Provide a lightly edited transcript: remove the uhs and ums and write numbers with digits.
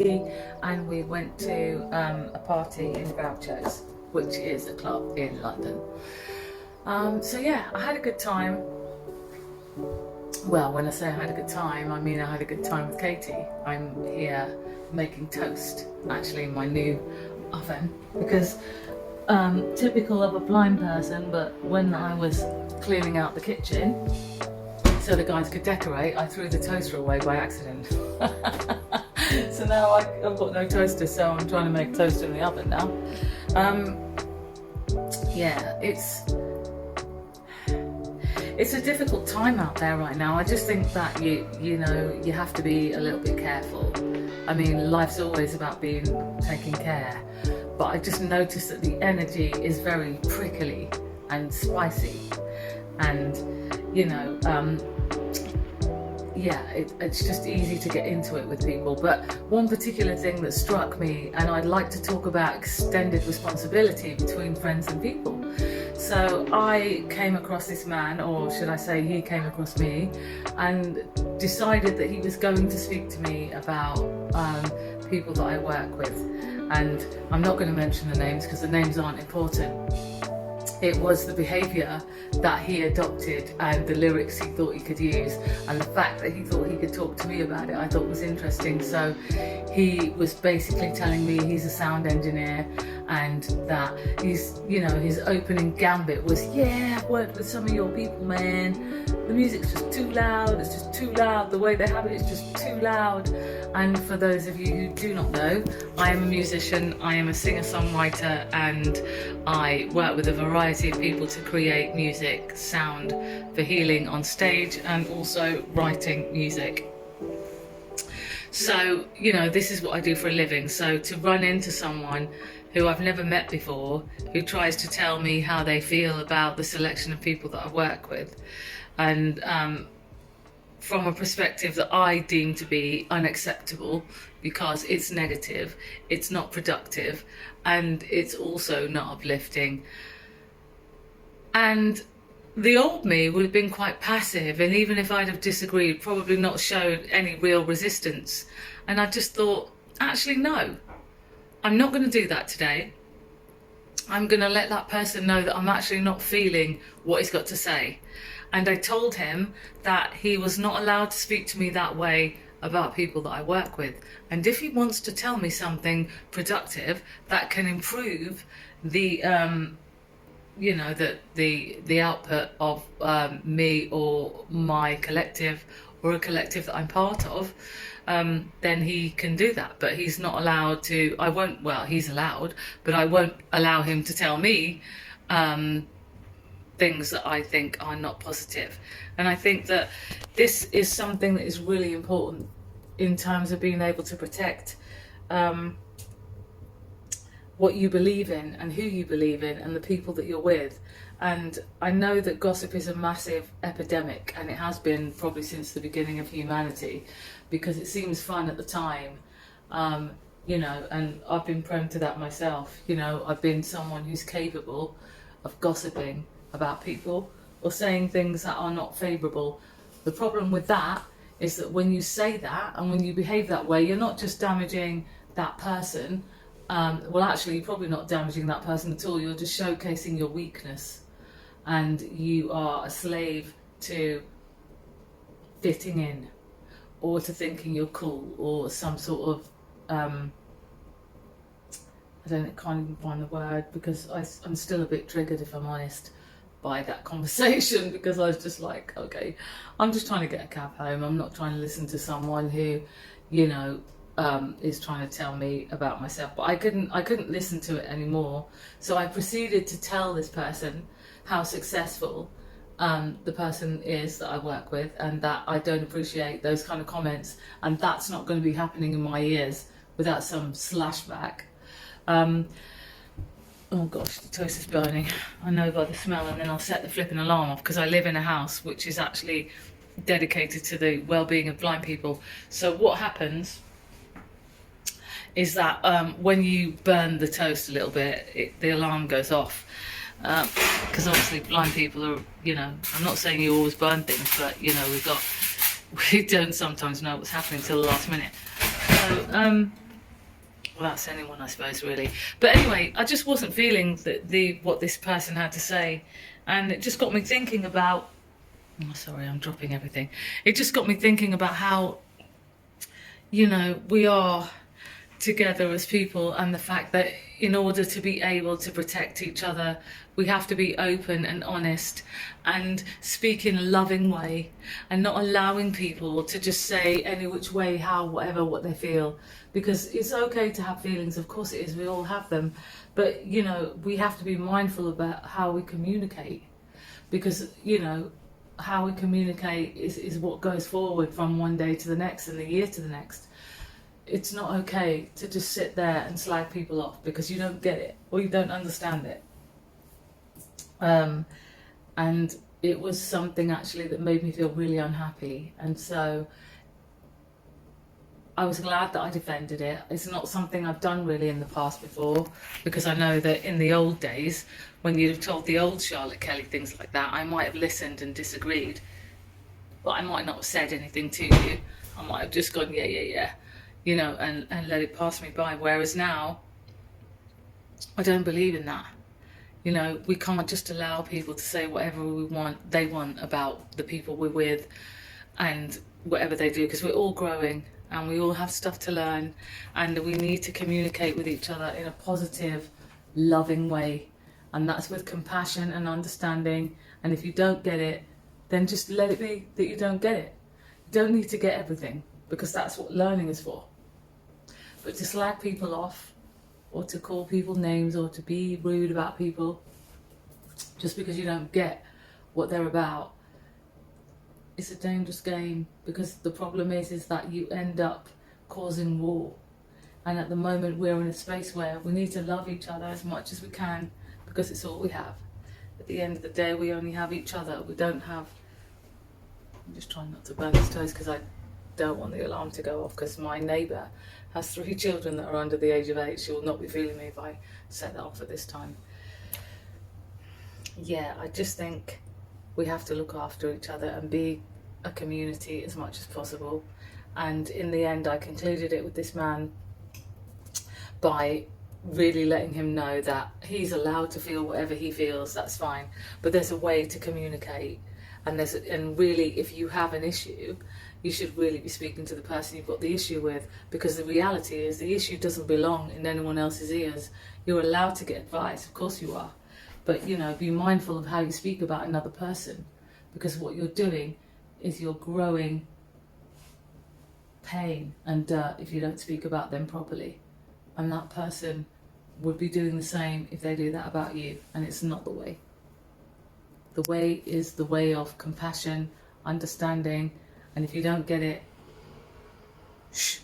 and we went to a party in Groucho's, which is a club in London. So yeah, I had a good time. Well, when I say I had a good time, I mean I had a good time with Katie. I'm here making toast, actually, in my new oven, because typical of a blind person, but when I was cleaning out the kitchen so the guys could decorate, I threw the toaster away by accident. So now I've got no toaster, so I'm trying to make toast in the oven now. Yeah, it's a difficult time out there right now. I just think that you know, you have to be a little bit careful. I mean, life's always about being taken care, but I just noticed that the energy is very prickly and spicy, and you know, yeah, it's just easy to get into it with people. But one particular thing that struck me, and I'd like to talk about extended responsibility between friends and people. So I came across this man, or should I say he came across me, and decided that he was going to speak to me about people that I work with. And I'm not going to mention the names because the names aren't important. It was the behaviour that he adopted and the lyrics he thought he could use, and the fact that he thought he could talk to me about it I thought was interesting. So he was basically telling me he's a sound engineer, and that he's, you know, his opening gambit was, yeah, I've worked with some of your people, man. The music's just too loud, it's just too loud, the way they have it is just too loud. And for those of you who do not know, I am a musician, I am a singer-songwriter, and I work with a variety of people to create music, sound for healing on stage, and also writing music. So, you know, this is what I do for a living. So to run into someone who I've never met before, who tries to tell me how they feel about the selection of people that I work with, and from a perspective that I deem to be unacceptable because it's negative, it's not productive, and it's also not uplifting. And the old me would have been quite passive, and even if I'd have disagreed, probably not showed any real resistance. And I just thought, actually, no, I'm not going to do that today. I'm going to let that person know that I'm actually not feeling what he's got to say. And I told him that he was not allowed to speak to me that way about people that I work with. And if he wants to tell me something productive that can improve the you know, the output of me or my collective, or a collective that I'm part of, then he can do that. But he's not allowed to, I won't, well, he's allowed, but I won't allow him to tell me things that I think are not positive. And I think that this is something that is really important in terms of being able to protect what you believe in and who you believe in and the people that you're with. And I know that gossip is a massive epidemic, and it has been probably since the beginning of humanity, because it seems fun at the time, you know, and I've been prone to that myself. You know, I've been someone who's capable of gossiping about people or saying things that are not favourable. The problem with that is that when you say that and when you behave that way, you're not just damaging that person. Well, actually, you're probably not damaging that person at all. You're just showcasing your weakness, and you are a slave to fitting in, or to thinking you're cool, or some sort of I can't even find the word, because I'm still a bit triggered, if I'm honest, by that conversation, because I was just like, okay, I'm just trying to get a cab home. I'm not trying to listen to someone who, you know, is trying to tell me about myself. But I couldn't listen to it anymore, so I proceeded to tell this person how successful the person is that I work with, and that I don't appreciate those kind of comments, and that's not going to be happening in my ears without some slashback. Oh gosh, the toast is burning. I know by the smell, and then I'll set the flipping alarm off, because I live in a house which is actually dedicated to the well-being of blind people. So what happens is that when you burn the toast a little bit, the alarm goes off. Because obviously blind people are, you know, I'm not saying you always burn things, but, you know, we don't sometimes know what's happening till the last minute. So Well, that's anyone, I suppose, really. But anyway, I just wasn't feeling what this person had to say, and it just got me thinking about. Oh, sorry, I'm dropping everything. It just got me thinking about how, we are together as people, and the fact that in order to be able to protect each other, we have to be open and honest and speak in a loving way, and not allowing people to just say any which way, how, whatever, what they feel. Because it's okay to have feelings, of course it is, we all have them, but we have to be mindful about how we communicate, because how we communicate is what goes forward from one day to the next and the year to the next. It's not okay to just sit there and slag people off because you don't get it or you don't understand it. And it was something actually that made me feel really unhappy. And so I was glad that I defended it. It's not something I've done really in the past before, because I know that in the old days, when you'd have told the old Charlotte Kelly things like that, I might have listened and disagreed, but I might not have said anything to you. I might have just gone, yeah, and let it pass me by. Whereas now, I don't believe in that. We can't just allow people to say whatever they want about the people we're with and whatever they do, because we're all growing and we all have stuff to learn, and we need to communicate with each other in a positive, loving way. And that's with compassion and understanding. And if you don't get it, then just let it be that you don't get it. You don't need to get everything, because that's what learning is for. But to slag people off, or to call people names, or to be rude about people just because you don't get what they're about, it's a dangerous game, because the problem is that you end up causing war. And at the moment we're in a space where we need to love each other as much as we can, because it's all we have. At the end of the day, we only have each other. We don't have... I'm just trying not to burn his toes because I don't want the alarm to go off, because my neighbour has 3 children that are under the age of 8. She will not be feeling me if I set that off at this time. Yeah, I just think we have to look after each other and be a community as much as possible. And in the end, I concluded it with this man by really letting him know that he's allowed to feel whatever he feels, that's fine, but there's a way to communicate. And really, if you have an issue, you should really be speaking to the person you've got the issue with, because the reality is the issue doesn't belong in anyone else's ears. You're allowed to get advice, of course you are, but be mindful of how you speak about another person, because what you're doing is you're growing pain and dirt if you don't speak about them properly. And that person would be doing the same if they do that about you, and it's not the way. The way is the way of compassion, understanding, and if you don't get it, shh.